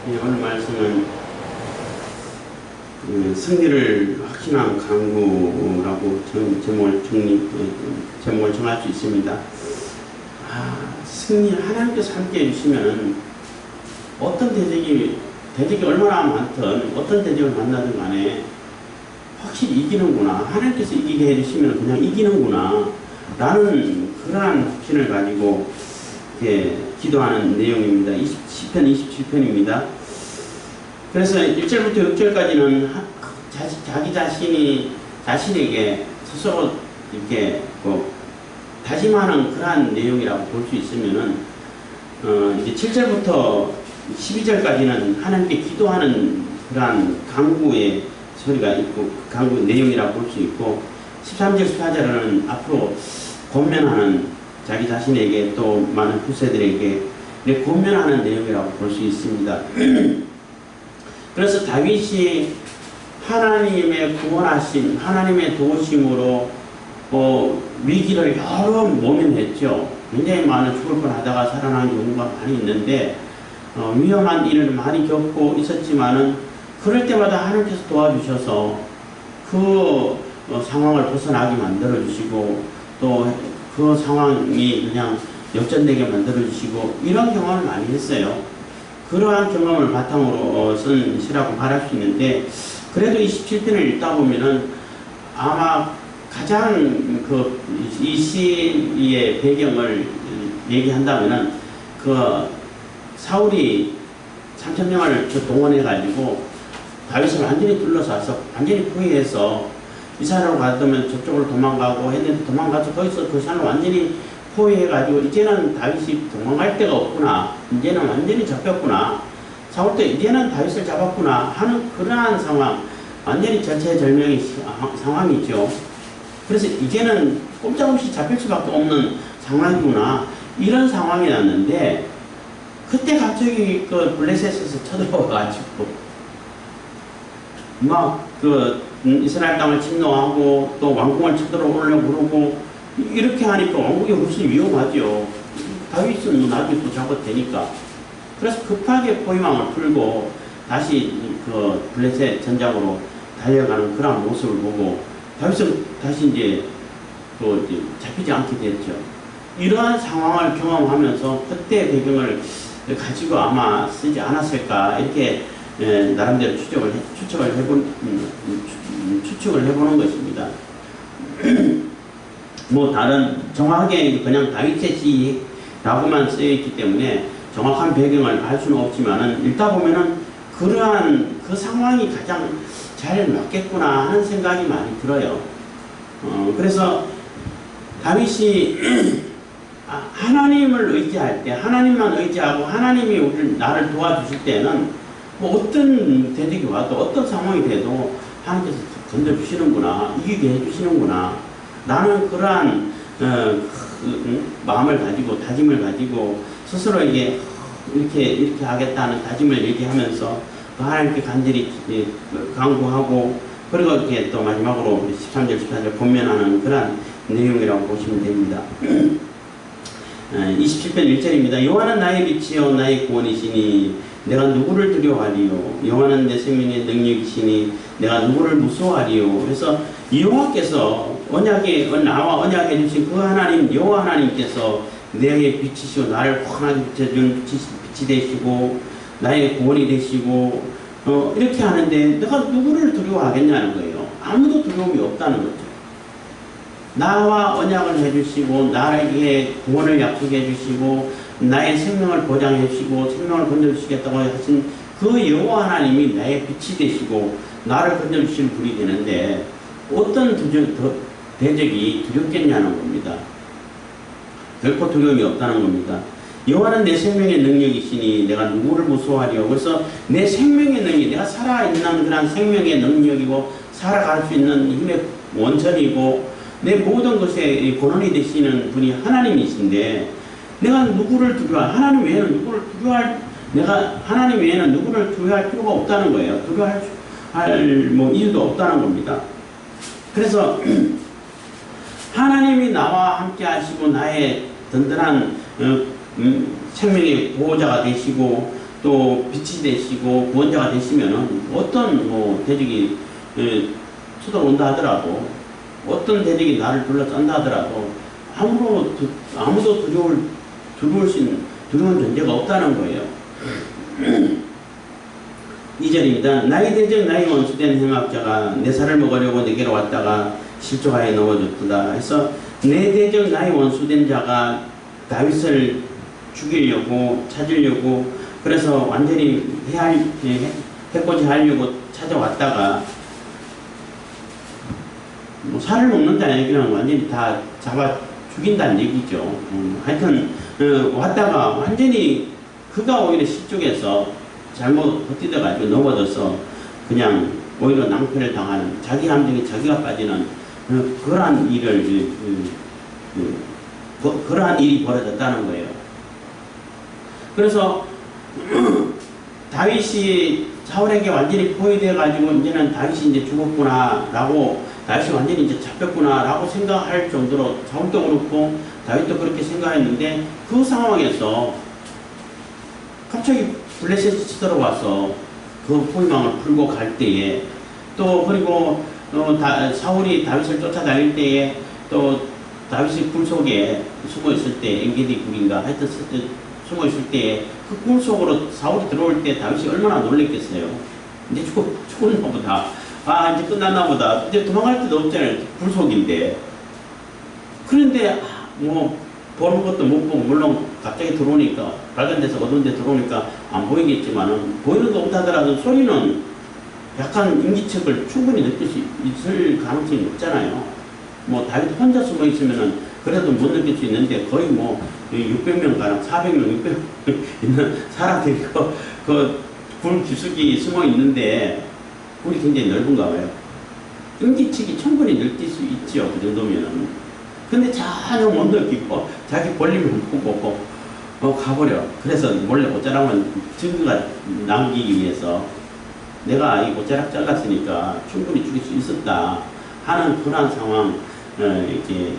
오늘 말씀은 승리를 확신한 강구라고 제목을 정할 수 있습니다. 승리 하나님께서 함께 해주시면 어떤 대적이 얼마나 많든 어떤 대적을 만나든 간에 확실히 이기는구나, 하나님께서 이기게 해주시면 그냥 이기는구나 라는 그러한 확신을 가지고 기도하는 내용입니다. 시편 27편입니다. 그래서 1절부터 6절까지는 자기 자신에게 스스로 이렇게 다짐하는 그러한 내용이라고 볼 수 있으면은, 이제 7절부터 12절까지는 하나님께 기도하는 그러한 강구의 소리가 있고, 강구 내용이라고 볼 수 있고, 13절, 14절은 앞으로 권면하는 자기 자신에게 또 많은 후세들에게 권면하는 내용이라고 볼 수 있습니다. 그래서 다윗이 하나님의 구원하심, 하나님의 도우심으로 위기를 여러 모면했죠. 굉장히 많은 죽을 뻔하다가 살아난 경우가 많이 있는데, 위험한 일을 많이 겪고 있었지만은 그럴 때마다 하나님께서 도와주셔서 그 상황을 벗어나게 만들어 주시고, 또 그 상황이 그냥 역전되게 만들어 주시고, 이런 경험을 많이 했어요. 그러한 경험을 바탕으로 쓴 시라고 말할 수 있는데, 그래도 27편을 읽다 보면은 아마 가장 이 시의 배경을 얘기한다면은, 사울이 3,000명을 동원해가지고 다윗을 완전히 둘러싸서 완전히 포위해서 이 산으로 가면 저쪽으로 도망가고 했는데, 도망가서 거기서 그 산을 완전히 포위해가지고 이제는 다윗이 도망갈 데가 없구나, 이제는 완전히 잡혔구나, 사울 때 이제는 다윗을 잡았구나 하는 그러한 상황, 완전히 절체절명의 상황이죠. 그래서 이제는 꼼짝없이 잡힐 수밖에 없는 상황이구나, 이런 상황이 났는데, 그때 갑자기 블레셋에서 쳐들어와가지고 이스라엘 땅을 침노하고 또 왕궁을 쳐들어오려고 그러고, 이렇게 하니까 왕국이 훨씬 위험하죠. 다윗은 나중에 또 잡아도 되니까. 그래서 급하게 포위망을 풀고 다시 블레셋 전장으로 달려가는 그런 모습을 보고, 다윗은 다시 이제 잡히지 않게 됐죠. 이러한 상황을 경험하면서 그때 배경을 가지고 아마 쓰지 않았을까, 이렇게 나름대로 추측을 해보는 것입니다. 다른 정확하게 그냥 다윗의 시라고만 쓰여있기 때문에 정확한 배경을 알 수는 없지만은, 읽다 보면은 그러한 그 상황이 가장 잘 맞겠구나 하는 생각이 많이 들어요. 그래서 다윗이 하나님을 의지할 때, 하나님만 의지하고 하나님이 나를 도와주실 때는 어떤 대적이 와도 어떤 상황이 돼도 하나님께서 건져주시는구나, 이기게 해주시는구나 라는 그러한 마음을 가지고, 다짐을 가지고 스스로에게 이렇게 하겠다는 다짐을 얘기하면서 하나님께 간절히 강구하고, 그리고 이렇게 또 마지막으로 13절, 14절 권면하는 그런 내용이라고 보시면 됩니다. 27편 1절입니다. 여호와는 나의 빛이요 나의 구원이시니 내가 누구를 두려워하리요. 여호와는 내 생명의 능력이시니 내가 누구를 무서워하리요. 그래서 여호와께서 나와 언약해 주신 그 하나님, 여호와 하나님께서 내의 빛이시고 나를 환하게 비춰준 빛이 되시고 나의 구원이 되시고, 이렇게 하는데 내가 누구를 두려워하겠냐는 거예요. 아무도 두려움이 없다는 거죠. 나와 언약을 해주시고 나에게 구원을 약속해 주시고 나의 생명을 보장해 주시고 생명을 건져주시겠다고 하신 그 여호와 하나님이 나의 빛이 되시고 나를 건져주시는 분이 되는데, 어떤 대적이 두렵겠냐는 겁니다. 결코 두려움이 없다는 겁니다. 여호와는 내 생명의 능력이시니 내가 누구를 무서워하리요. 그래서 내 생명의 능력, 내가 살아있는 그런 생명의 능력이고 살아갈 수 있는 힘의 원천이고 내 모든 것에 권한이 되시는 분이 하나님이신데, 내가 누구를 두려워할, 하나님 외에는 누구를 두려워할 필요가 없다는 거예요. 두려워할 이유도 없다는 겁니다. 그래서 하나님이 나와 함께 하시고 나의 든든한 생명의 보호자가 되시고 또 빛이 되시고 구원자가 되시면은 어떤 뭐 대적이 쳐들어온다 하더라도 어떤 대적이 나를 둘러싼다 하더라도 아무도 두려운 존재가 없다는 거예요. 2절입니다. 나의 대적 나의 원수된 행악자가 내 살을 먹으려고 내게로 왔다가 실족하여 넘어졌도다. 그래서 내 대적 나의 원수된 자가 다윗을 죽이려고 찾으려고 그래서 완전히 해코지 하려고 찾아왔다가 뭐 살을 먹는다는 얘기는 완전히 다 잡아 죽인다는 얘기죠. 하여튼 왔다가 완전히 그가 오히려 실족해서 잘못 헛디뎌가지고 넘어져서 그냥 오히려 낭패를 당하는 자기 감정에 자기가 빠지는 그러한 그러한 일이 벌어졌다는 거예요. 그래서 다윗이 사울에게 완전히 포위되어 가지고 이제는 다윗이 이제 죽었구나라고 다윗이 완전히 이제 잡혔구나라고 생각할 정도로 사울도 그렇고 다윗도 그렇게 생각했는데 그 상황에서 갑자기 블레셋이 치들어와서 그 포위망을 풀고 갈 때에 또 그리고 사울이 다윗을 쫓아다닐 때에 또 다윗이 굴 속에 숨어 있을 때 엔게디 굴인가 하여튼 숨어 있을 때에 그 굴 속으로 사울이 들어올 때 다윗이 얼마나 놀랬겠어요. 이제 죽었나 보다. 아 이제 끝났나 보다. 이제 도망갈 데도 없잖아요. 굴 속인데. 그런데 뭐 보는 것도 못 보고 물론 갑자기 들어오니까 밝은 데서 어두운 데 들어오니까 안 보이겠지만은 보이는 거 없다더라도 소리는 약간 인기척을 충분히 느낄 수 있을 가능성이 높잖아요. 뭐 다윗 혼자 숨어 있으면은 그래도 못 느낄 수 있는데 거의 뭐 600명 가량 400명 600명 있는 사람들이 그굴 깊숙이 숨어 있는데 굴이 굉장히 넓은가 봐요. 인기척이 충분히 느낄 수 있죠. 그 정도면은. 근데 전혀 못 느끼고 자기 볼일만 보고 가버려. 그래서 몰래 옷자락만 증거가 남기기 위해서 내가 이 옷자락 잘랐으니까 충분히 죽일 수 있었다 하는 그런 상황 이렇게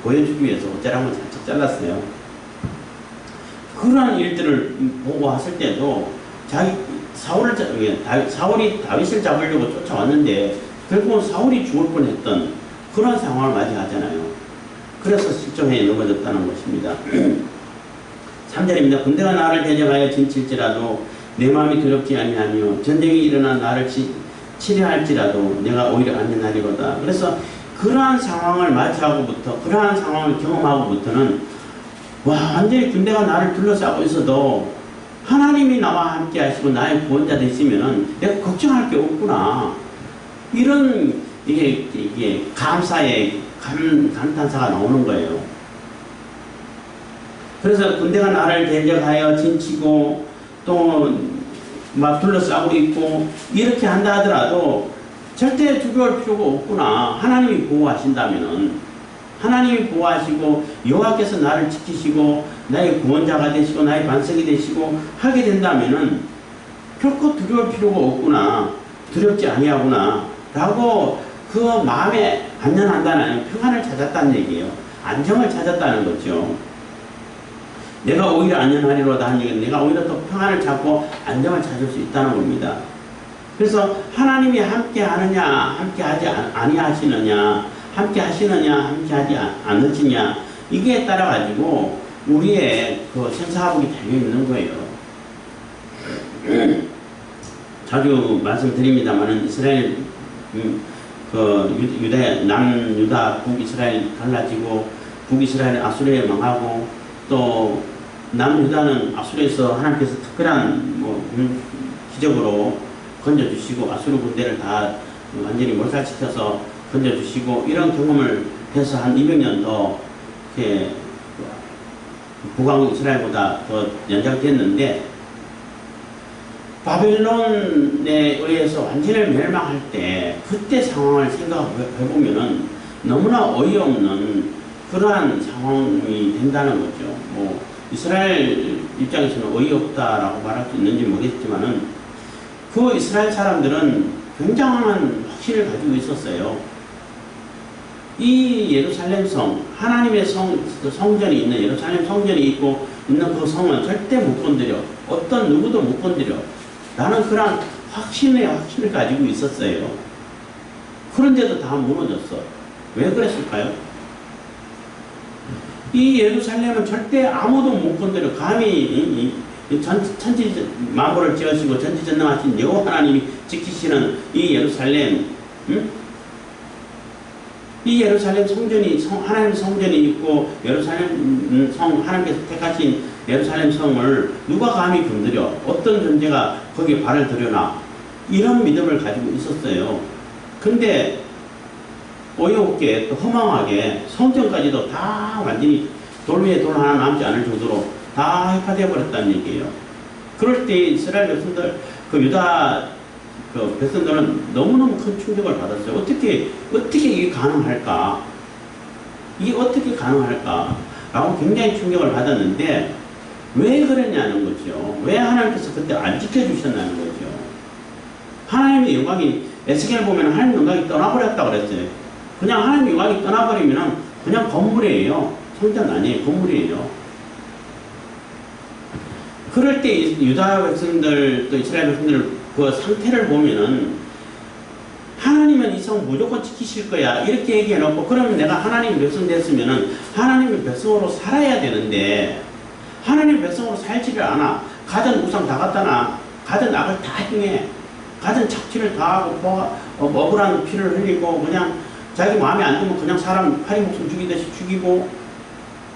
보여주기 위해서 옷자락만 살짝 잘랐어요. 그러한 일들을 보고 왔을 때도 사울이 다윗을 잡으려고 쫓아왔는데 결국은 사울이 죽을 뻔했던 그런 상황을 맞이하잖아요. 그래서 실종에 넘어졌다는 것입니다. 3절입니다. 군대가 나를 대적하여 진칠지라도 내 마음이 두렵지 아니하며 전쟁이 일어나 나를 치려할지라도 내가 오히려 안전하리로다. 그래서 그러한 상황을 맞이하고부터 그러한 상황을 경험하고부터는 완전히 군대가 나를 둘러싸고 있어도 하나님이 나와 함께 하시고 나의 구원자 되시면은 내가 걱정할 게 없구나. 이런 이게 감사의 감탄사가 나오는 거예요. 그래서 군대가 나를 대적하여 진치고 또 막 둘러싸고 있고 이렇게 한다 하더라도 절대 두려울 필요가 없구나. 하나님이 보호하신다면은 하나님이 보호하시고 여호와께서 나를 지키시고 나의 구원자가 되시고 나의 반석이 되시고 하게 된다면은 결코 두려울 필요가 없구나. 두렵지 아니하구나 라고 그 마음에 안전한다는 평안을 찾았다는 얘기예요. 안정을 찾았다는 거죠. 내가 오히려 안전하리로다 하는 얘기는 내가 오히려 더 평안을 찾고 안정을 찾을 수 있다는 겁니다. 그래서 하나님이 함께 하느냐 함께 하지 아니하시느냐 함께 하시느냐 함께 하지 않으시냐 이게 따라 가지고 우리의 그 생사화복이 달려 있는 거예요. 자주 말씀드립니다만은 이스라엘 남유다 북이스라엘 갈라지고 북이스라엘 아수르에 망하고 또 남유다는 아수르에서 하나님께서 특별한 기적으로 건져주시고 아수르 군대를 다 완전히 몰살시켜서 건져주시고 이런 경험을 해서 한 200년 더 이렇게 북왕국 이스라엘보다 더 연장됐는데 바벨론에 의해서 완전히 멸망할 때 그때 상황을 생각해보면은 너무나 어이없는 그러한 상황이 된다는 거죠. 이스라엘 입장에서는 어이없다라고 말할 수 있는지 모르겠지만은 그 이스라엘 사람들은 굉장한 확신을 가지고 있었어요. 이 예루살렘 성, 하나님의 성전이 있는 예루살렘 성전이 있고 있는 그 성은 절대 못 건드려. 어떤 누구도 못 건드려. 나는 그런 확신을 가지고 있었어요. 그런데도 다 무너졌어. 왜 그랬을까요? 이 예루살렘은 절대 아무도 못 건드려. 감히 천지 만물을 지으시고 전지전능하신 여호와 하나님이 지키시는 이 예루살렘, 응? 이 예루살렘 성전이 하나님 성전이 있고 예루살렘 성 하나님께서 택하신 예루살렘 성을 누가 감히 건드려? 어떤 존재가 거기에 발을 들여놔? 이런 믿음을 가지고 있었어요. 근데 어이없게 또 허망하게 성전까지도 다 완전히 돌 위에 돌 하나 남지 않을 정도로 다 해파되어 버렸다는 얘기예요. 그럴 때 이스라엘 백성들, 그 유다 그 백성들은 너무너무 큰 충격을 받았어요. 어떻게 이게 가능할까? 이게 어떻게 가능할까? 라고 굉장히 충격을 받았는데 왜 그랬냐는 거죠. 왜 하나님께서 그때 안 지켜주셨냐는 거죠. 하나님의 영광이 에스겔 보면 하나님 영광이 떠나버렸다고 그랬어요. 그냥 하나님 영광이 떠나버리면 그냥 건물이에요. 성전 아니에요. 건물이에요. 그럴 때 유다 백성들 또 이스라엘 백성들 그 상태를 보면은 하나님은 이 성 무조건 지키실 거야 이렇게 얘기해 놓고 그러면 내가 하나님 백성 됐으면은 하나님의 백성으로 살아야 되는데 하나님 백성으로 살지를 않아. 가진 우상 다 갖다 놔. 가진 악을 다 행해. 가진 착취를 다 하고 억울한 피를 흘리고 그냥 자기 마음에 안 들면 그냥 사람 파리 목숨 죽이듯이 죽이고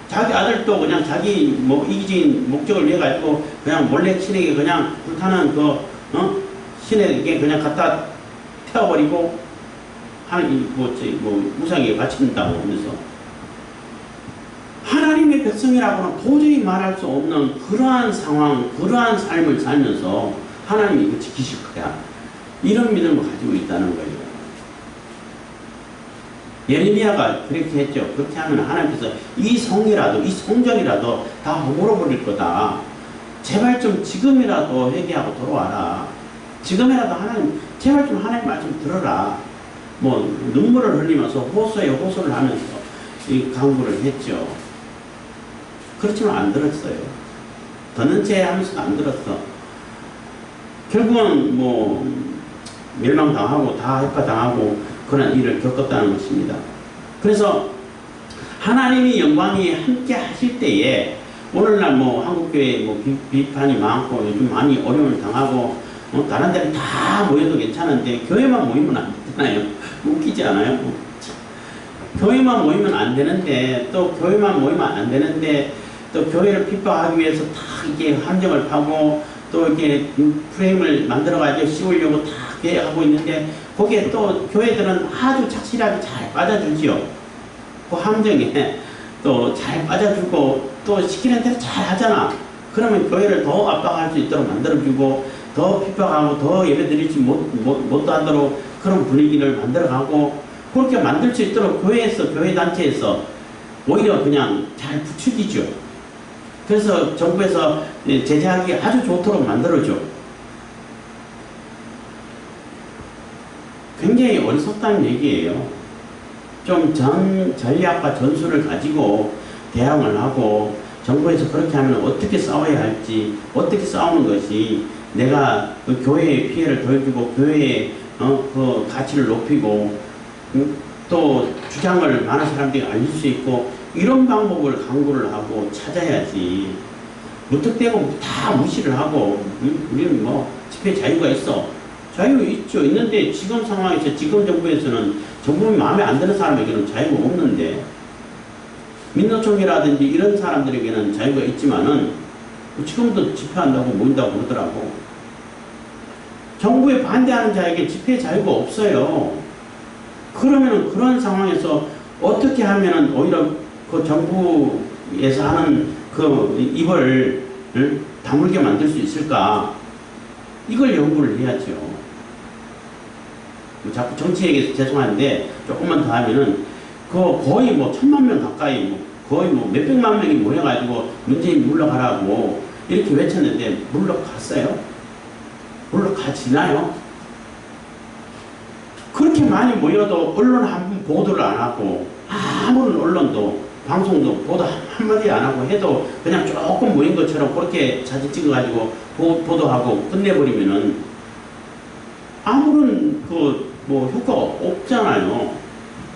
자기 아들도 그냥 자기 뭐 이기적인 목적을 위해 가지고 그냥 몰래 신에게 그냥 불타는 신에게 그냥 갖다 태워버리고 하는 우상에게 바친다고 하면서 하나님의 백성이라고는 도저히 말할 수 없는 그러한 상황, 그러한 삶을 살면서 하나님이 이거 지키실 거야. 이런 믿음을 가지고 있다는 거예요. 예레미야가 그렇게 했죠. 그렇게 하면 하나님께서 이 성이라도, 이 성전이라도 다 허물어버릴 거다. 제발 좀 지금이라도 회개하고 돌아와라. 지금이라도 하나님, 제발 좀 하나님 말씀 들어라. 뭐, 눈물을 흘리면서 호소에 호소를 하면서 이 강구를 했죠. 그렇지만 안 들었어요. 듣는 체 하면서도 안 들었어. 결국은 뭐, 멸망당하고 다 해파당하고 그런 일을 겪었다는 것입니다. 그래서 하나님이 영광이 함께 하실 때에 오늘날 뭐 한국교회 뭐 비판이 많고 요즘 많이 어려움을 당하고 다른 데는 다 모여도 괜찮은데 교회만 모이면 안 되잖아요. 웃기지 않아요? 교회만 모이면 안 되는데 또 교회만 모이면 안 되는데 또 교회를 핍박하기 위해서 다 이게 함정을 파고 또 이렇게 프레임을 만들어가지고 씌우려고 다 계획하고 있는데 거기에 또 교회들은 아주 착실하게 잘 빠져주지요. 그 함정에 또 잘 빠져주고 또 시키는 대로 잘 하잖아. 그러면 교회를 더 압박할 수 있도록 만들어주고 더 핍박하고 더 예배드리지 못하도록 그런 분위기를 만들어가고 그렇게 만들 수 있도록 교회에서 교회단체에서 오히려 그냥 잘 부추기죠. 그래서 정부에서 제재하기 아주 좋도록 만들어줘. 굉장히 어리석다는 얘기예요. 좀 전략과 전술을 가지고 대항을 하고 정부에서 그렇게 하면 어떻게 싸워야 할지 어떻게 싸우는 것이 내가 그 교회의 피해를 덜 주고 교회의 그 가치를 높이고 또 주장을 많은 사람들이 알릴 수 있고 이런 방법을 강구를 하고 찾아야지. 무턱대고 다 무시를 하고 우리는 뭐 집회 자유가 있어. 자유 있죠. 있는데 지금 상황에서 지금 정부에서는 정부의 마음에 안 드는 사람에게는 자유가 없는데 민노총이라든지 이런 사람들에게는 자유가 있지만은 지금도 집회한다고 모인다고 그러더라고. 정부에 반대하는 자에게 집회 자유가 없어요. 그러면은 그런 상황에서 어떻게 하면은 오히려 그 정부에서 하는 그 입을 다물게 만들 수 있을까? 이걸 연구를 해야죠. 자꾸 정치 얘기해서 죄송한데 조금만 더 하면은 그 거의 뭐 1000만 명 가까이 거의 뭐 몇백만 명이 모여가지고 문재인 물러가라고 이렇게 외쳤는데 물러갔어요? 물러가지나요? 그렇게 많이 모여도 언론 한 번 보도를 안 하고 아무런 언론도 방송도 보도 한마디 안 하고 해도 그냥 조금 모인 것처럼 그렇게 사진 찍어가지고 보도하고 끝내버리면은 아무런 뭐 효과가 없잖아요.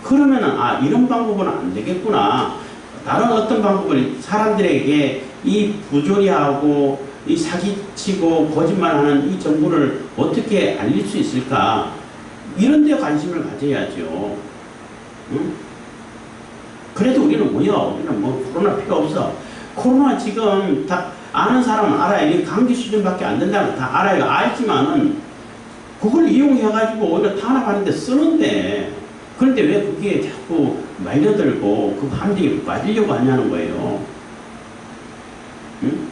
그러면은 이런 방법은 안 되겠구나. 다른 어떤 방법을 사람들에게 이 부조리하고 이 사기치고 거짓말하는 이 정보를 어떻게 알릴 수 있을까? 이런 데 관심을 가져야죠. 응? 그래도 우리는 우리는 뭐 코로나 필요 없어. 코로나 지금 다 아는 사람은 알아요. 이 감기 수준밖에 안 된다는 다 알아요. 알지만은 그걸 이용해가지고 오히려 탄압하는데 쓰는데, 그런데 왜 그게 자꾸 말려들고 그 함정에 빠지려고 하냐는 거예요. 응?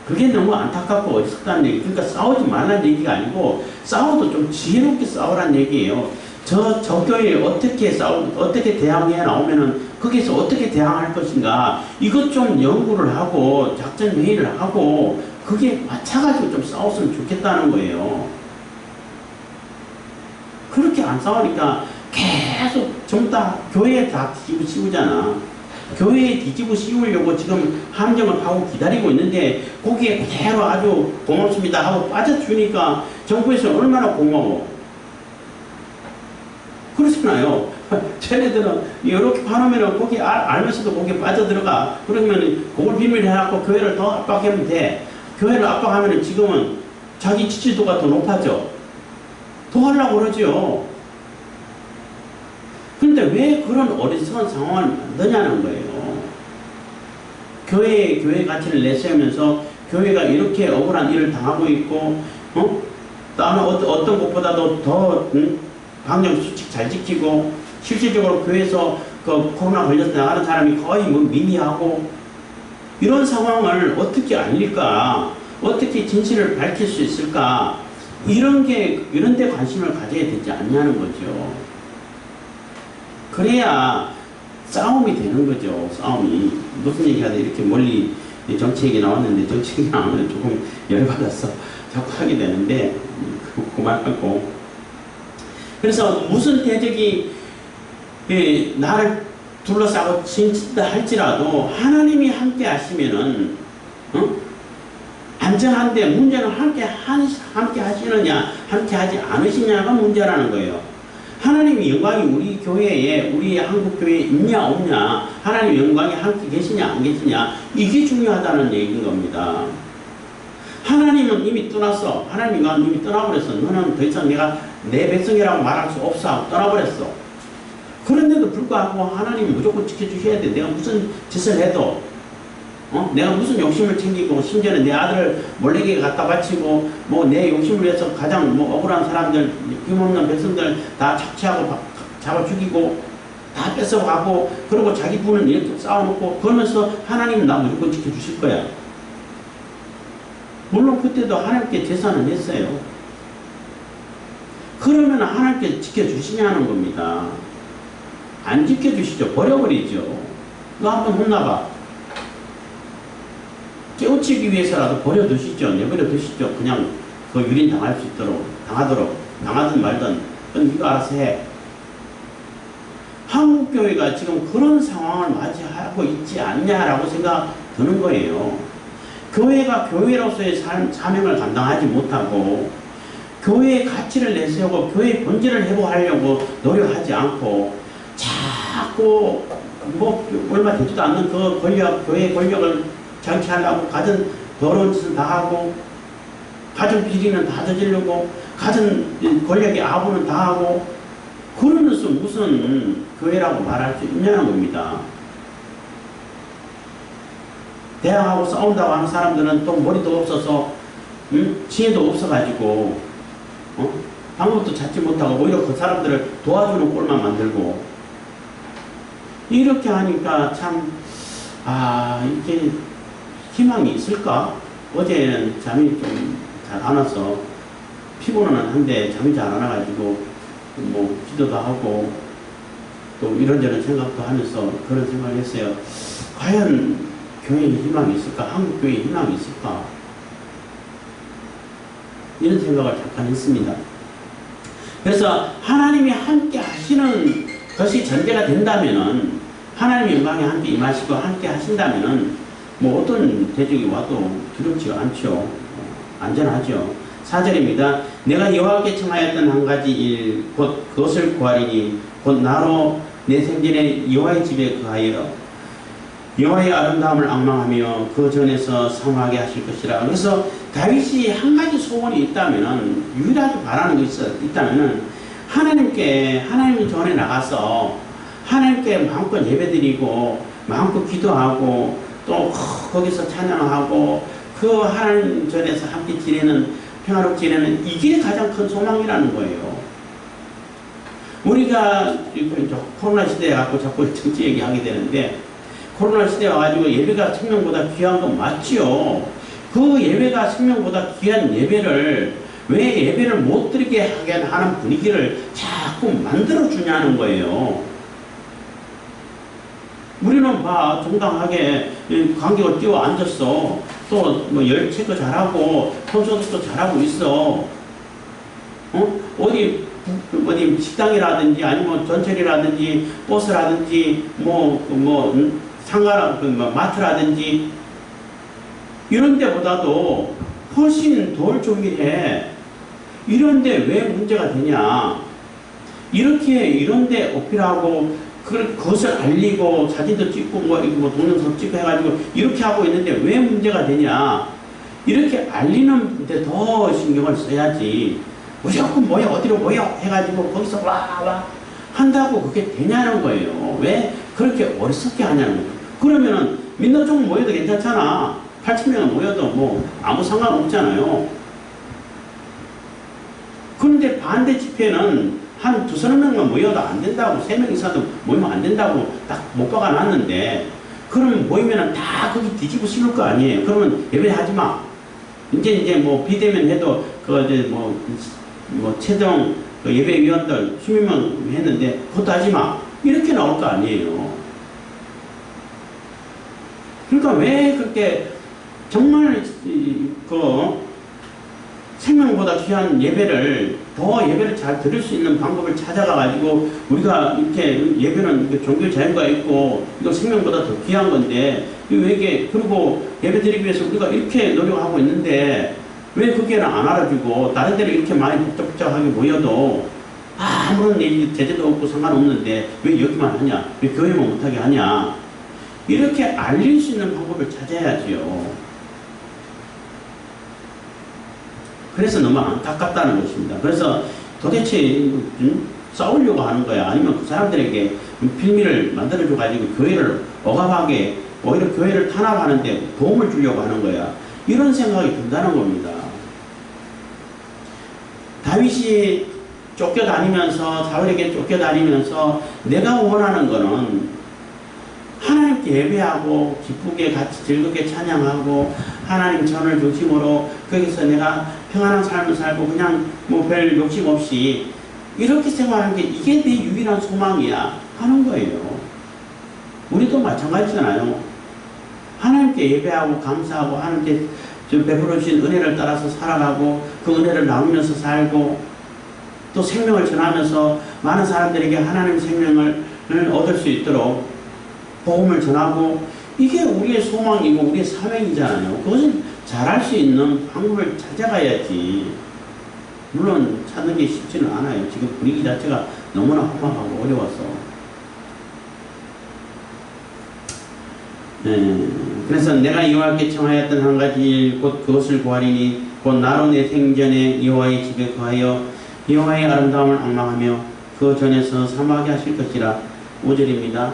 그게 너무 안타깝고 어리석다는 얘기. 그러니까 싸우지 말라는 얘기가 아니고 싸워도 좀 지혜롭게 싸우라는 얘기예요. 저 교회에 어떻게 대항해 나오면은 거기서 어떻게 대항할 것인가, 이것 좀 연구를 하고 작전 회의를 하고 그게 맞춰가지고 좀 싸웠으면 좋겠다는 거예요. 그렇게 안 싸우니까 계속 전부 다 교회에 다 뒤집어 씌우잖아. 교회에 뒤집어 씌우려고 지금 함정을 파고 기다리고 있는데 거기에 그대로 아주 고맙습니다 하고 빠져주니까 정부에서 얼마나 고마워. 그렇잖아요. 쟤네들은 이렇게 파놓으면 거기 알면서도 거기에 빠져들어가. 그러면 그걸 비밀해갖고 교회를 더 압박하면 돼. 교회를 압박하면 지금은 자기 지지도가 더 높아져. 더 하려고 그러죠. 근데 왜 그런 어리석은 상황을 만드냐는 거예요. 교회 가치를 내세우면서 교회가 이렇게 억울한 일을 당하고 있고, 나는 어떤 것보다도 더 방역 수칙 잘 지키고, 실질적으로 교회에서 그 코로나 걸려서 나가는 사람이 거의 뭐 미미하고, 이런 상황을 어떻게 알릴까? 어떻게 진실을 밝힐 수 있을까? 이런 데 관심을 가져야 되지 않냐는 거죠. 그래야 싸움이 되는 거죠. 싸움이. 무슨 얘기하다 이렇게 멀리 정치 얘기 나왔는데, 정치 얘기 나오면 조금 열받아서 자꾸 하게 되는데, 그만하고. 그래서 무슨 대적이 나를 둘러싸고 진친다 할지라도 하나님이 함께 하시면은, 안전한데 문제는 함께 하시느냐, 함께 하지 않으시냐가 문제라는 거예요. 하나님의 영광이 우리 교회에, 우리 한국교회에 있냐 없냐, 하나님의 영광이 함께 계시냐 안 계시냐, 이게 중요하다는 얘기인 겁니다. 하나님은 이미 떠났어. 하나님의 영광은 이미 떠나버렸어. 너는 더 이상 내가 내 백성이라고 말할 수 없어 하고 떠나버렸어. 그런데도 불구하고 하나님이 무조건 지켜주셔야 돼. 내가 무슨 짓을 해도, 내가 무슨 욕심을 챙기고, 심지어는 내 아들을 몰래게 갖다 바치고, 뭐 내 욕심을 위해서 가장 뭐 억울한 사람들, 힘없는 백성들 다 착취하고 잡아 죽이고 다 뺏어가고, 그리고 자기 부는 이렇게 쌓아놓고, 그러면서 하나님은 나 무조건 지켜주실 거야. 물론 그때도 하나님께 제사는 했어요. 그러면 하나님께 지켜주시냐는 겁니다. 안 지켜주시죠. 버려버리죠. 너 한번 혼나봐. 깨우치기 위해서라도 버려두시죠. 내버려두시죠. 그냥 그 유린 당할 수 있도록, 당하든 말든, 그건 네가 알아서 해. 한국교회가 지금 그런 상황을 맞이하고 있지 않냐라고 생각 드는 거예요. 교회가 교회로서의 사명을 감당하지 못하고, 교회의 가치를 내세우고 교회의 본질을 회복하려고 노력하지 않고, 자꾸 뭐 얼마 되지도 않는 그 교회의 권력을 장치하려고 가진 더러운 짓을 다 하고, 가진 비리는 다 저지르고, 가진 권력의 아부는 다 하고, 그러면서 무슨 교회라고 말할 수 있냐는 겁니다. 대항하고 싸운다고 하는 사람들은 또 머리도 없어서, 지혜도 없어가지고, 방법도 찾지 못하고 오히려 그 사람들을 도와주는 꼴만 만들고, 이렇게 하니까 참, 이게 희망이 있을까? 어제는 잠이 좀 잘 안 와서 피곤은 한데 잠이 잘 안 와가지고 뭐 기도도 하고 또 이런저런 생각도 하면서 그런 생각을 했어요. 과연 교회에 희망이 있을까? 한국 교회에 희망이 있을까? 이런 생각을 잠깐 했습니다. 그래서 하나님이 함께 하시는 그것이 전제가 된다면은 하나님의 영광이 함께 임하시고 함께 하신다면은 뭐 어떤 대적이 와도 두렵지 않죠. 안전하죠. 4절입니다. 내가 여호와께 청하였던 한 가지 일 곧 그것을 구하리니 곧 나로 내 생전에 여호와의 집에 거하여 여호와의 아름다움을 앙망하며 그 전에서 사모하게 하실 것이라. 그래서 다윗이 한 가지 소원이 있다면은, 유일하게 바라는 것이 있다면은 하나님 전에 나가서 하나님께 마음껏 예배드리고 마음껏 기도하고 또 거기서 찬양하고 그 하나님 전에서 함께 지내는, 평화롭게 지내는, 이게 가장 큰 소망이라는 거예요. 우리가 코로나 시대에 갖고 자꾸 정치 얘기하게 되는데, 코로나 시대에 와가지고 예배가 생명보다 귀한 건 맞지요. 그 예배가 생명보다 귀한 예배를 왜 예배를 못 드리게 하게 하는 분위기를 자꾸 만들어주냐는 거예요. 우리는 봐, 정당하게 관객을 띄워 앉았어. 또 뭐 열 체크 잘하고 콘서트도 잘하고 있어. 어디 식당이라든지 아니면 전철이라든지 버스라든지 마트라든지 이런 데보다도 훨씬 덜 조밀해. 이런데 왜 문제가 되냐? 이런데 어필하고 그것을 알리고 사진도 찍고 동영상 찍고 해가지고 이렇게 하고 있는데 왜 문제가 되냐? 이렇게 알리는 데 더 신경을 써야지. 무조건 모여, 어디로 모여 해가지고 거기서 와 한다고 그게 되냐는 거예요. 왜 그렇게 어리석게 하냐는 거예요. 그러면은 민노총 모여도 괜찮잖아. 8,000명은 모여도 뭐 아무 상관없잖아요. 그런데 반대 집회는 한 2~3명만 모여도 안 된다고, 3명 이상도 모이면 안 된다고 딱 못 박아놨는데, 그러면 모이면 다 거기 뒤집어 씌울 거 아니에요. 그러면 예배하지 마. 이제 뭐 비대면 해도 최종 예배위원들 10명 했는데 그것도 하지 마. 이렇게 나올 거 아니에요. 그러니까 왜 그렇게 정말 생명보다 귀한 예배를 잘 드릴 수 있는 방법을 찾아가가지고, 우리가 이렇게 예배는 종교 자유가 있고 이거 생명보다 더 귀한 건데, 그리고 예배 드리기 위해서 우리가 이렇게 노력하고 있는데 왜 그게는 안 알아주고 다른 데로 이렇게 많이 복잡하게 모여도 아무런 제재도 없고 상관없는데 왜 여기만 하냐? 왜 교회만 못하게 하냐? 이렇게 알릴 수 있는 방법을 찾아야지요. 그래서 너무 안타깝다는 것입니다. 그래서 도대체 싸우려고 하는 거야? 아니면 그 사람들에게 빌미를 만들어줘가지고 교회를 억압하게, 오히려 교회를 탄압하는데 도움을 주려고 하는 거야? 이런 생각이 든다는 겁니다. 다윗이 사울에게 쫓겨다니면서 내가 원하는 거는 하나님께 예배하고 기쁘게 같이 즐겁게 찬양하고 하나님 전을 중심으로 거기서 내가 평안한 삶을 살고 그냥 뭐 별 욕심 없이 이렇게 생활하는 게 이게 내 유일한 소망이야 하는 거예요. 우리도 마찬가지잖아요. 하나님께 예배하고 감사하고 하나님께 베풀어 주신 은혜를 따라서 살아가고 그 은혜를 나누면서 살고 또 생명을 전하면서 많은 사람들에게 하나님 생명을 얻을 수 있도록 복음을 전하고, 이게 우리의 소망이고 우리의 사명이잖아요. 그것을 잘할 수 있는 방법을 찾아가야지. 물론 찾는 게 쉽지는 않아요. 지금 분위기 자체가 너무나 험악하고 어려워서. 그래서 내가 여호와께 청하였던 한 가지 일 곧 그것을 구하리니 곧 나로 내 생전에 여호와의 집에 거하여 여호와의 아름다움을 앙망하며 그 전에서 사모하게 하실 것이라. 5절입니다.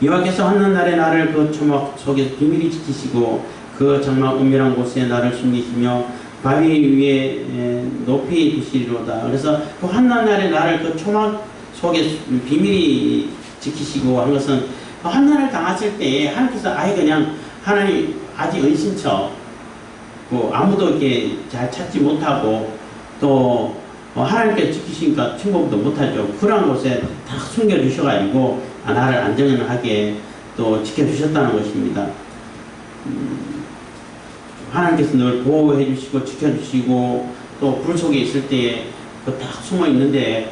여호와께서 한날에 나를 그 초막 속에 비밀히 지키시고 그 장막 은밀한 곳에 나를 숨기시며 바위 위에 높이 두시리로다. 그래서 그 한날에 나를 그 초막 속에 비밀히 지키시고 한 것은 환난을 당하실 때에 하나님께서 아예 그냥 하나님 아직 은신처 아무도 이렇게 잘 찾지 못하고 또 하나님께 지키시니까 침범도 못하죠. 그런 곳에 다 숨겨주셔가지고 나를 안전하게 또 지켜주셨다는 것입니다. 하나님께서 늘 보호해 주시고 지켜주시고 또 불 속에 있을 때에 딱 숨어 있는데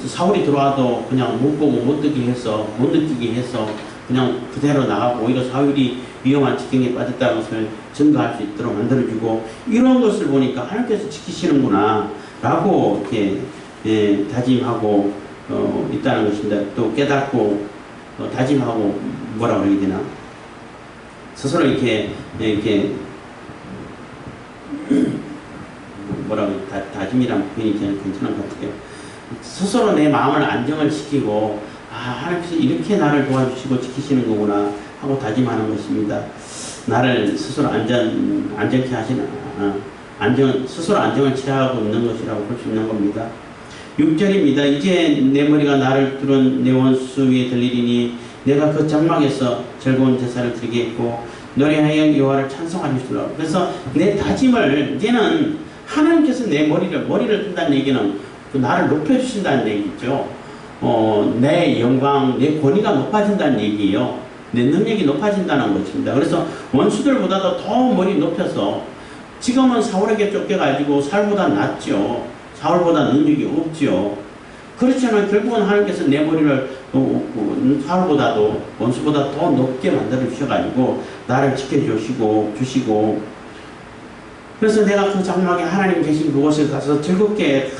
사울이 들어와도 그냥 못 보고 못 느끼게 해서 그냥 그대로 나가고 오히려 사울이 위험한 지경에 빠졌다는 것을 증거할 수 있도록 만들어주고 이런 것을 보니까 하나님께서 지키시는구나 라고 이렇게 다짐하고 있다는 것입니다. 또 깨닫고 다짐하고 뭐라고 해야 되나 스스로 이렇게 뭐라고 다짐이란 표현이 괜찮은 것 같아요. 스스로 내 마음을 안정을 시키고 하나님께서 이렇게 나를 도와주시고 지키시는 거구나 하고 다짐하는 것입니다. 나를 스스로 안정케 하시는 스스로 안정을 취하고 있는 것이라고 볼 수 있는 겁니다. 6절입니다. 이제 내 머리가 나를 뚫은 내 원수 위에 들리리니 내가 그 장막에서 즐거운 제사를 드리겠고 노래하여 여호와를 찬송하리라. 그래서 내 다짐을 이제는 하나님께서 내 머리를 뜬다는 얘기는 나를 높여주신다는 얘기죠. 내 영광, 내 권위가 높아진다는 얘기예요. 내 능력이 높아진다는 것입니다. 그래서 원수들보다도 더 머리 높여서 지금은 사울에게 쫓겨가지고 사울보다 낫죠. 사울보다 능력이 없죠. 그렇지만 결국은 하나님께서 내 머리를 사울보다도 원수보다 더 높게 만들어 주셔가지고 나를 지켜주시고 그래서 내가 그 장막에 하나님 계신 그곳에 가서 즐겁게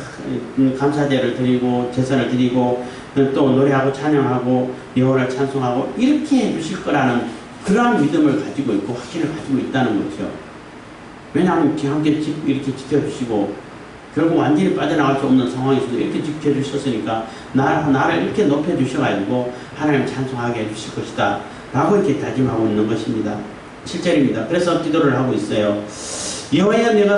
감사제를 드리고 제사를 드리고 또 노래하고 찬양하고 여호와를 찬송하고 이렇게 해주실 거라는 그러한 믿음을 가지고 있고 확신을 가지고 있다는 거죠. 왜냐하면 함께 이렇게 지켜주시고 결국 완전히 빠져나갈 수 없는 상황에서도 이렇게 지켜주셨으니까 나를 이렇게 높여주셔가지고 하나님 찬송하게 해주실 것이다 라고 이렇게 다짐하고 있는 것입니다. 7절입니다. 그래서 기도를 하고 있어요. 여호와여 내가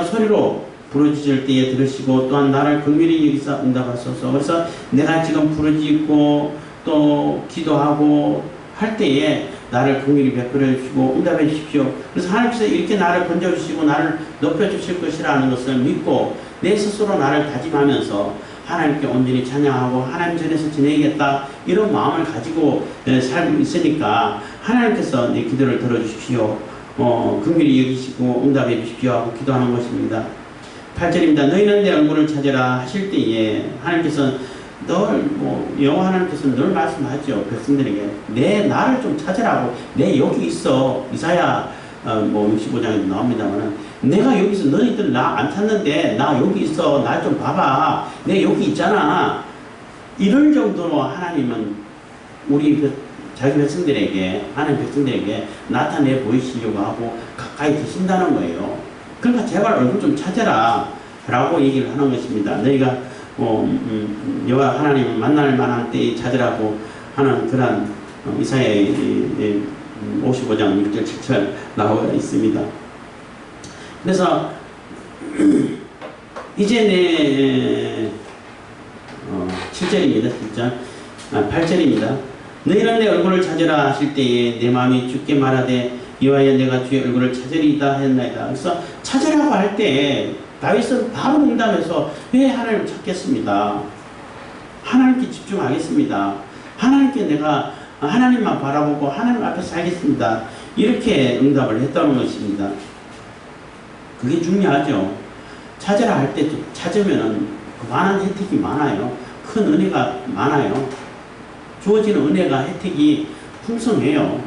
소리로 부르짖을 때에 들으시고 또한 나를 긍휼히 여기사 응답하소서. 그래서 내가 지금 부르짖고 또 기도하고 할 때에 나를 긍휼히 베풀어 주시고 응답해 주십시오. 그래서 하나님께서 이렇게 나를 건져주시고 나를 높여주실 것이라는 것을 믿고 내 스스로 나를 다짐하면서 하나님께 온전히 찬양하고 하나님 전에서 지내야겠다 이런 마음을 가지고 살고 있으니까 하나님께서 내 기도를 들어주십시오. 긍휼히 여기시고 응답해 주십시오 하고 기도하는 것입니다. 8절입니다. 너희는 내 얼굴을 찾으라 하실 때에 하나님께서 여호와 하나님께서는 늘 말씀하죠. 백성들에게 나를 좀 찾으라고. 내 여기 있어. 이사야 65장에도 나옵니다만 내가 여기 있어. 너희들 나 안 찾는데 나 여기 있어. 날 좀 봐봐. 내 여기 있잖아. 이럴 정도로 하나님은 우리 자기 백성들에게 하나님 백성들에게 나타내 보이시려고 하고 가까이 드신다는 거예요. 그러니까 제발 얼굴 좀 찾아라 라고 얘기를 하는 것입니다. 너희가 여호와 하나님을 만날 만한 때에 찾으라고 하는 그런 이사야의 55장 6절 7절 나와 있습니다. 그래서 이제 7절입니다. 8절입니다. 너희는 내 얼굴을 찾으라 하실 때에 내 마음이 주께 말하되 여호와여 내가 주의 얼굴을 찾으리이다 했나이다. 그래서 찾으라고 할 때 다윗은 바로 응답해서 왜 하나님을 찾겠습니다. 하나님께 집중하겠습니다. 하나님께 내가 하나님만 바라보고 하나님 앞에 살겠습니다. 이렇게 응답을 했다는 것입니다. 그게 중요하죠. 찾으라 할 때 찾으면 많은 혜택이 많아요. 큰 은혜가 많아요. 주어지는 은혜가 혜택이 풍성해요.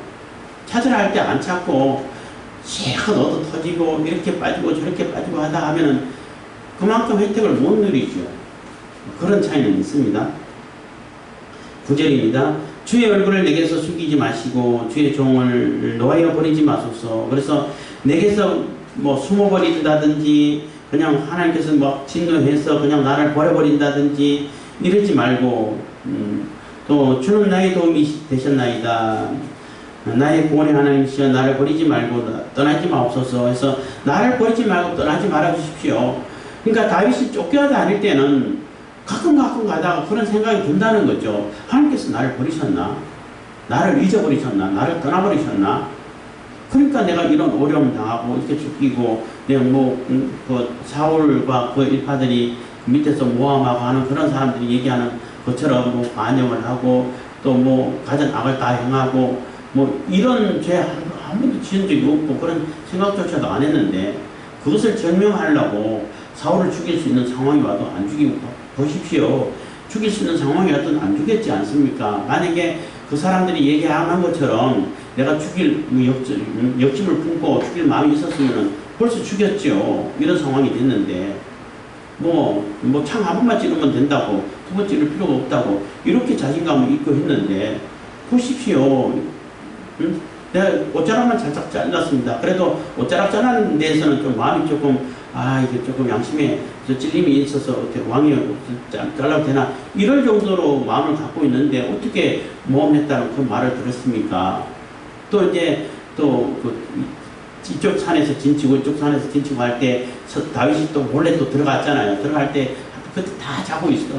찾으라 할 때 안 찾고 실컷 얻어 터지고 이렇게 빠지고 저렇게 빠지고 하다 하면은 그만큼 혜택을 못 누리죠. 그런 차이는 있습니다. 9절입니다. 주의 얼굴을 내게서 숨기지 마시고 주의 종을 놓아여 버리지 마소서. 그래서 내게서 숨어버린다든지 그냥 하나님께서 진노해서 그냥 나를 버려버린다든지 이러지 말고 또 주는 나의 도움이 되셨나이다. 나의 구원의 하나님이시여 나를 버리지 말고 떠나지 마옵소서 해서 나를 버리지 말고 떠나지 말아 주십시오. 그러니까 다윗이 쫓겨나지 않을 때는 가끔 가다가 그런 생각이 든다는 거죠. 하나님께서 나를 버리셨나? 나를 잊어버리셨나? 나를 떠나버리셨나? 그러니까 내가 이런 어려움 당하고 이렇게 쫓기고 내가 그 사울과 그 일파들이 밑에서 모함하고 하는 그런 사람들이 얘기하는 것처럼 반역을 하고 또 가진 악을 다 행하고 이런 죄 한 번도 지은 적이 없고 그런 생각조차도 안 했는데 그것을 증명하려고 사울을 죽일 수 있는 상황이 와도 안 죽이고 보십시오. 죽일 수 있는 상황이 와도 안 죽였지 않습니까? 만약에 그 사람들이 얘기하는 것처럼 내가 죽일 욕심을 품고 죽일 마음이 있었으면 벌써 죽였죠. 이런 상황이 됐는데 창 한 번만 찌르면 된다고, 두 번 찌를 필요가 없다고 이렇게 자신감을 입고 했는데 보십시오. 내가 옷자락만 살짝 잘랐습니다. 그래도 옷자락 자르는 데에서는 좀 마음이 조금 이게 조금 양심에 찔림이 있어서 어떻게 왕이 잘라도 되나 이럴 정도로 마음을 갖고 있는데 어떻게 모험했다는 그 말을 들었습니까? 또 이제 이쪽 산에서 진치고 이쪽 산에서 진치고 할 때 다윗이 또 몰래 또 들어갔잖아요. 들어갈 때 그때 다 자고 있어.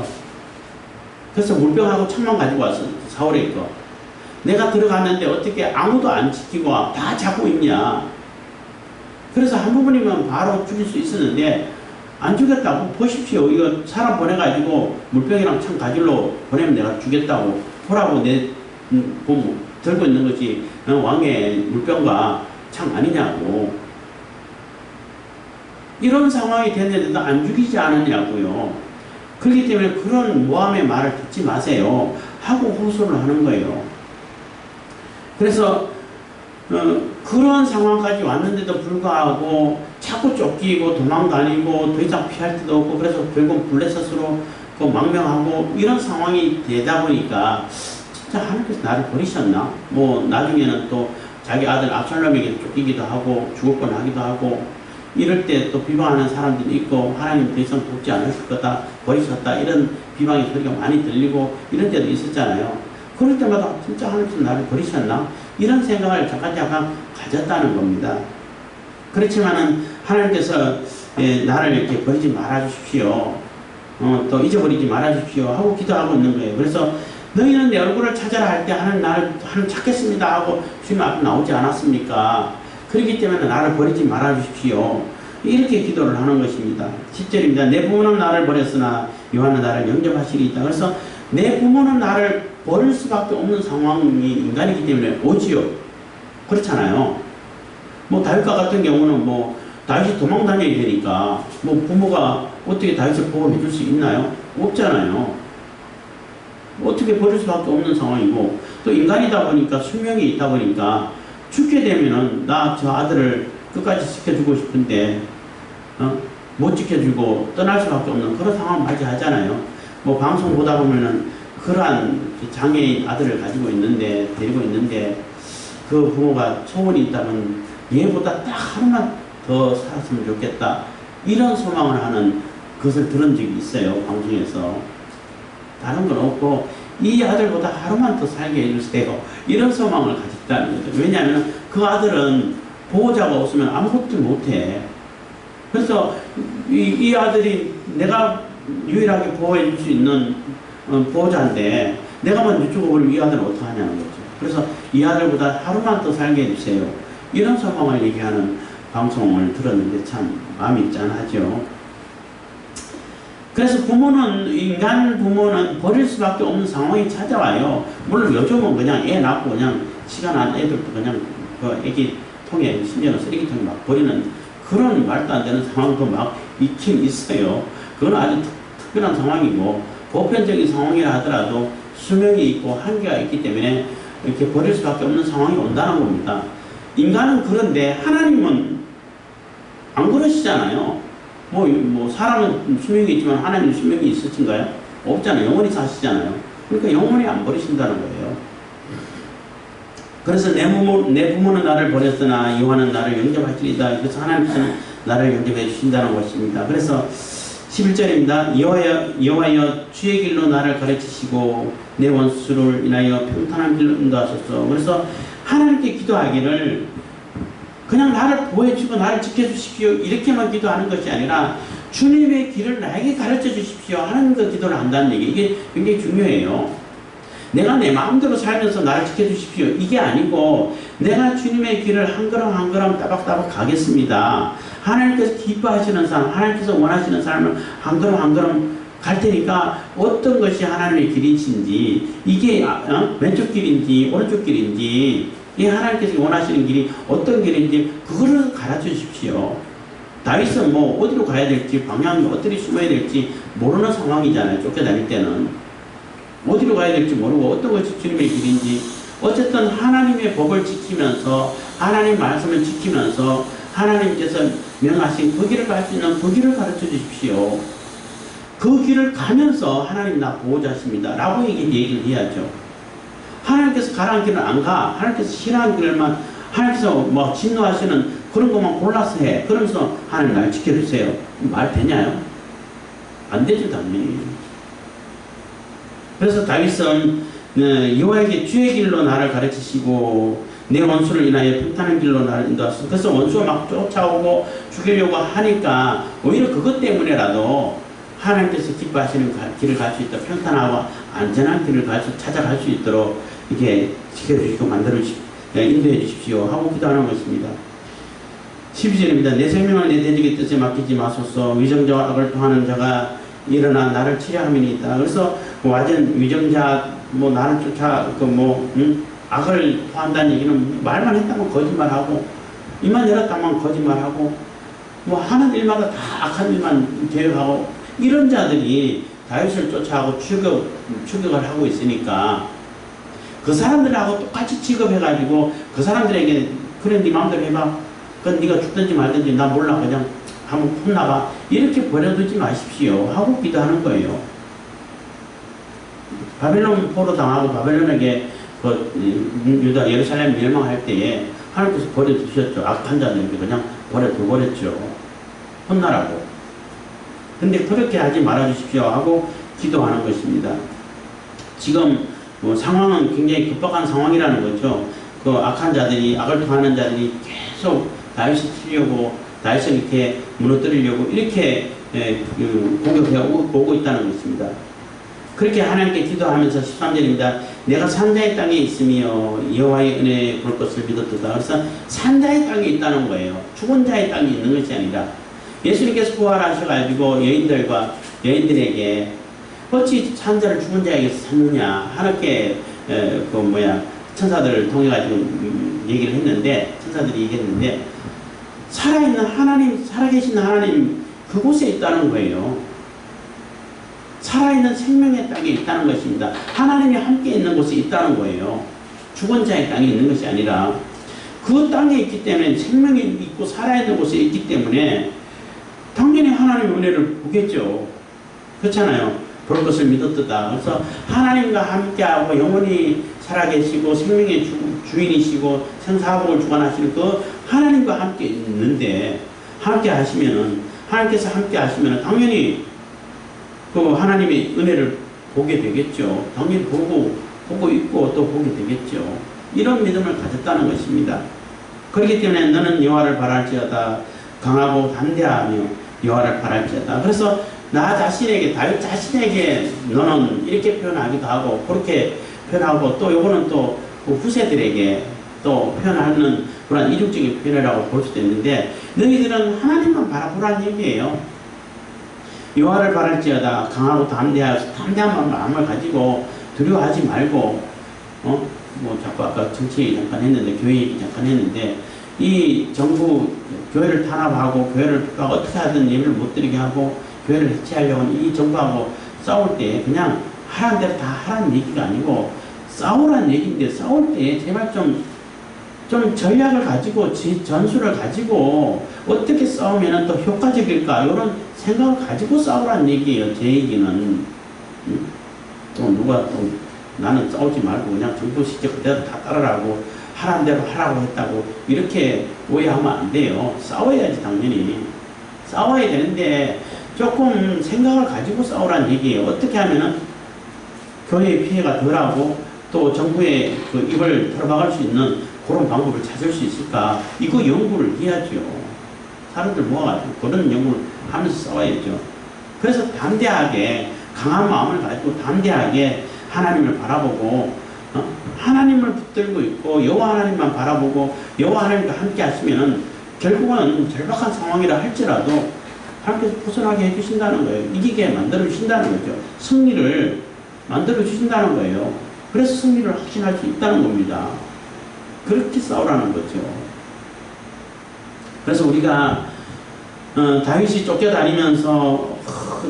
그래서 물병하고 창만 가지고 왔어. 사울의 거. 내가 들어갔는데 어떻게 아무도 안 지키고 다 자고 있냐. 그래서 한 부분이면 바로 죽일 수 있었는데 안 죽였다고. 보십시오. 이거 사람 보내가지고 물병이랑 창 가지러 보내면 내가 죽였다고 보라고 들고 있는 것이 왕의 물병과 창 아니냐고. 이런 상황이 됐는데도 안 죽이지 않았냐고요. 그렇기 때문에 그런 모함의 말을 듣지 마세요 하고 호소를 하는 거예요. 그래서 그런 상황까지 왔는데도 불구하고 자꾸 쫓기고 도망다니고 더 이상 피할 데도 없고 그래서 결국 블레셋으로 망명하고 이런 상황이 되다 보니까 진짜 하나님께서 나를 버리셨나? 나중에는 또 자기 아들 압살롬에게 쫓기기도 하고 죽을 뻔하기도 하고 이럴 때 또 비방하는 사람들이 있고 하나님 더 이상 돕지 않으실 거다, 버리셨다 이런 비방의 소리가 많이 들리고 이런 때도 있었잖아요. 그럴 때마다 진짜 하나님께서 나를 버리셨나? 이런 생각을 잠깐 가졌다는 겁니다. 그렇지만은 하나님께서 나를 이렇게 버리지 말아 주십시오. 또 잊어버리지 말아 주십시오 하고 기도하고 있는 거예요. 그래서 너희는 내 얼굴을 찾아라 할 때 하나님 찾겠습니다 하고 주님 앞에 나오지 않았습니까? 그렇기 때문에 나를 버리지 말아 주십시오. 이렇게 기도를 하는 것입니다. 10절입니다. 내 부모는 나를 버렸으나 여호와는 나를 영접하시리이다. 그래서 내 부모는 나를 버릴 수밖에 없는 상황이 인간이기 때문에 오지요. 그렇잖아요. 다윗과 같은 경우는 다윗이 도망 다녀야 되니까 부모가 어떻게 다윗을 보호해 줄 수 있나요? 없잖아요. 어떻게 버릴 수밖에 없는 상황이고 또 인간이다 보니까 숙명이 있다 보니까 죽게 되면은 나 저 아들을 끝까지 지켜주고 싶은데 못 지켜주고 떠날 수밖에 없는 그런 상황을 맞이하잖아요. 방송 보다 보면은 그러한 장애인 아들을 가지고 있는데 데리고 있는데 그 부모가 소원이 있다면 얘보다 딱 하루만 더 살았으면 좋겠다 이런 소망을 하는 것을 들은 적이 있어요. 방송에서. 다른 건 없고 이 아들보다 하루만 더 살게 해주세요 이런 소망을 가졌다는 거죠. 왜냐하면 그 아들은 보호자가 없으면 아무것도 못해. 그래서 이 아들이 내가 유일하게 보호해 줄 수 있는 보호자인데 내가 먼저 죽어버리면 이 아들은 어떻게 하냐는 거죠. 그래서 이 아들보다 하루만 더 살게 해주세요 이런 소망을 얘기하는 방송을 들었는데 참 마음이 짠하죠. 그래서 인간 부모는 버릴 수밖에 없는 상황이 찾아와요. 물론 요즘은 그냥 애 낳고 그냥 시간 안 애들도 그냥 그 애기 통에 심지어는 쓰레기통에 막 버리는 그런 말도 안 되는 상황도 막 있긴 있어요. 그건 아주 특별한 상황이고 보편적인 상황이라 하더라도 수명이 있고 한계가 있기 때문에 이렇게 버릴 수밖에 없는 상황이 온다는 겁니다. 인간은 그런데 하나님은 안 그러시잖아요. 사람은 수명이 있지만 하나님은 수명이 있으신가요? 없잖아요. 영원히 사시잖아요. 그러니까 영원히 안 버리신다는 거예요. 그래서 내 부모는 나를 버렸으나 여호와는 나를 영접하시리이다. 그래서 하나님께서는 나를 영접해 주신다는 것입니다. 그래서 11절입니다. 여호와여 주의 길로 나를 가르치시고 내 원수를 인하여 평탄한 길로 인도하소서. 그래서 하나님께 기도하기를 그냥 나를 보호해주고 나를 지켜주십시오 이렇게만 기도하는 것이 아니라 주님의 길을 나에게 가르쳐 주십시오 하는 그 기도를 한다는 얘기. 이게 굉장히 중요해요. 내가 내 마음대로 살면서 나를 지켜주십시오 이게 아니고 내가 주님의 길을 한 걸음 한 걸음 따박따박 가겠습니다. 하나님께서 기뻐하시는 삶, 하나님께서 원하시는 삶을 한 걸음 한 걸음 갈 테니까 어떤 것이 하나님의 길이신지 이게 왼쪽 길인지 오른쪽 길인지 이 하나님께서 원하시는 길이 어떤 길인지 그거를 가르쳐 주십시오. 다윗은 뭐 어디로 가야 될지 방향이 어떻게 숨어야 될지 모르는 상황이잖아요. 쫓겨다닐 때는 어디로 가야 될지 모르고 어떤 것이 주님의 길인지 어쨌든 하나님의 법을 지키면서 하나님 말씀을 지키면서 하나님께서 명하신 그 길을 갈 수 있는 그 길을 가르쳐 주십시오. 그 길을 가면서 하나님 나 보호자십니다 라고 얘기를 해야죠. 하나님께서 가라는 길을 안 가. 하나님께서 싫어하는 길만 하나님께서 뭐 진노하시는 그런 것만 골라서 해. 그러면서 하나님 날 지켜주세요. 말 되냐요? 안 되죠 당연히. 그래서 다윗은 여호와에게 주의 길로 나를 가르치시고 내 원수를 인하여 평탄한 길로 나를 인도하시고 그래서 원수가 막 쫓아오고 죽이려고 하니까 오히려 그것 때문에라도 하나님께서 기뻐하시는 길을 갈 수 있다. 평탄하고 안전한 길을 찾아갈 수 있도록 이렇게 지켜주시고 인도해 주십시오 하고 기도하는 것입니다. 12절입니다. 내 생명을 내 대적의 뜻에 맡기지 마소서. 위정자와 악을 통하는 자가 일어나 나를 치려함이니이다. 그래서 완전 위정자 뭐 나를 쫓아 악을 토한다는 얘기는 말만 했다면 거짓말하고 입만 열었다면 거짓말하고 뭐 하는 일마다 다 악한 일만 계획하고 이런 자들이 다윗을 쫓아가고 추격을 하고 있으니까 그 사람들하고 똑같이 취급해가지고 그 사람들에게 그래 네 마음대로 해봐. 그건 네가 죽든지 말든지 나 몰라 그냥 한번 혼나봐. 이렇게 버려두지 마십시오 하고 기도하는 거예요. 바벨론 포로 당하고 바벨론에게 유다 예루살렘 멸망할 때에 하나님께서 버려두셨죠. 악한 자들에게 그냥 버려두버렸죠. 혼나라고. 근데 그렇게 하지 말아주십시오 하고 기도하는 것입니다. 지금 상황은 굉장히 급박한 상황이라는 거죠. 그 악한 자들이 악을 통하는 자들이 계속 다윗을 치려고 다윗을 이렇게 무너뜨리려고 이렇게 공격해 오고 있다는 것입니다. 그렇게 하나님께 기도하면서 13절입니다. 내가 산자의 땅에 있으며 여호와의 은혜에 볼 것을 믿었도다. 그래서 산자의 땅에 있다는 거예요. 죽은 자의 땅에 있는 것이 아니라 예수님께서 부활하셔가지고 여인들에게 어찌 산자를 죽은 자에게서 찾느냐 하나님께 천사들을 통해 가지고 얘기를 했는데 천사들이 얘기했는데 살아있는 하나님, 살아계신 하나님 그곳에 있다는 거예요. 살아있는 생명의 땅에 있다는 것입니다. 하나님이 함께 있는 곳에 있다는 거예요. 죽은 자의 땅에 있는 것이 아니라 그 땅에 있기 때문에 생명이 있고 살아있는 곳에 있기 때문에 당연히 하나님의 은혜를 보겠죠. 그렇잖아요. 볼 것을 믿었다. 그래서 하나님과 함께하고 영원히 살아계시고 생명의 주인이시고 생사복을 주관하시는 그 하나님과 함께 있는데 함께 하시면은 하나님께서 함께 하시면은 당연히 그 하나님의 은혜를 보게 되겠죠. 당연히 보고 있고 또 보게 되겠죠. 이런 믿음을 가졌다는 것입니다. 그렇기 때문에 너는 여호와를 바랄지어다. 강하고 담대하며 여호와를 바랄지어다. 그래서 나 자신에게 다윗 자신에게 너는 이렇게 표현하기도 하고 그렇게 표현하고 또 요거는 또 후세들에게 또 표현하는 그런 이중적인 표현이라고 볼 수도 있는데 너희들은 하나님만 바라보라는 얘기예요. 여호와를 바랄지어다. 강하고 담대한 마음을 가지고 두려워하지 말고 자꾸 아까 정치 잠깐 했는데 교회 얘기 잠깐 했는데 이 정부 교회를 탄압하고 교회를 어떻게 하든 예배를 못 드리게 하고 교회를 해체하려고 하는 이 정부하고 싸울 때 그냥 하라는 대로 다 하라는 얘기가 아니고 싸우라는 얘기인데 싸울 때 제발 좀 전략을 가지고 전술을 가지고 어떻게 싸우면 또 효과적일까 이런 생각을 가지고 싸우라는 얘기예요. 제 얘기는 또 누가 또 나는 싸우지 말고 그냥 정부 시켜 그대로 다 따르라고 하라는 대로 하라고 했다고 이렇게 오해하면 안 돼요. 싸워야지 당연히 싸워야 되는데 조금 생각을 가지고 싸우라는 얘기예요. 어떻게 하면은 교회의 피해가 덜하고 또 정부의 그 입을 털어박을 수 있는 그런 방법을 찾을 수 있을까? 이거 연구를 해야죠. 사람들 모아가지고 그런 연구를 하면서 싸워야죠. 그래서 담대하게 강한 마음을 가지고 담대하게 하나님을 바라보고 하나님을 붙들고 있고 여호와 하나님만 바라보고 여호와 하나님과 함께 하시면은 결국은 절박한 상황이라 할지라도 하나님께서 벗어나게 해주신다는 거예요. 이기게 만들어 주신다는 거죠. 승리를 만들어 주신다는 거예요. 그래서 승리를 확신할 수 있다는 겁니다. 그렇게 싸우라는 거죠. 그래서 우리가 다윗이 쫓겨다니면서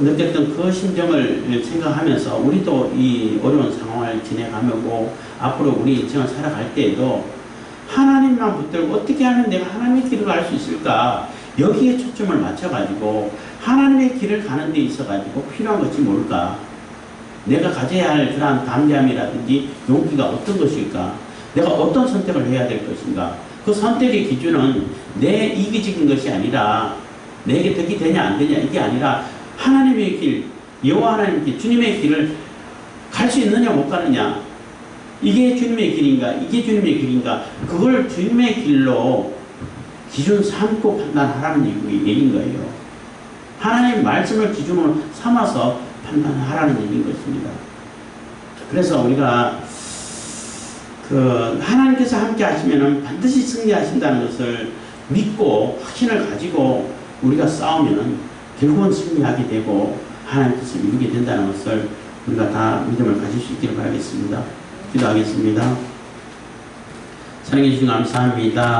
느꼈던 그 심정을 생각하면서 우리도 이 어려운 상황을 지내가면고 앞으로 우리 인생을 살아갈 때에도 하나님만 붙들고 어떻게 하면 내가 하나님의 길을 갈 수 있을까? 여기에 초점을 맞춰가지고 하나님의 길을 가는 데 있어가지고 필요한 것이 뭘까? 내가 가져야 할 그러한 담대함이라든지 용기가 어떤 것일까? 내가 어떤 선택을 해야 될 것인가? 그 선택의 기준은 내 이기적인 것이 아니라 내게 덕이 되냐 안 되냐 이게 아니라 하나님의 길, 여호와 하나님의 길, 주님의 길을 갈 수 있느냐 못 가느냐 이게 주님의 길인가 이게 주님의 길인가 그걸 주님의 길로 기준 삼고 판단하라는 얘기인 거예요. 하나님 말씀을 기준으로 삼아서 판단하라는 얘기인 것입니다. 그래서 우리가 하나님께서 함께 하시면은 반드시 승리하신다는 것을 믿고 확신을 가지고 우리가 싸우면은 결국은 승리하게 되고 하나님께서 이루게 된다는 것을 우리가 다 믿음을 가질 수 있기를 바라겠습니다. 기도하겠습니다. 사랑해 주신 감사합니다.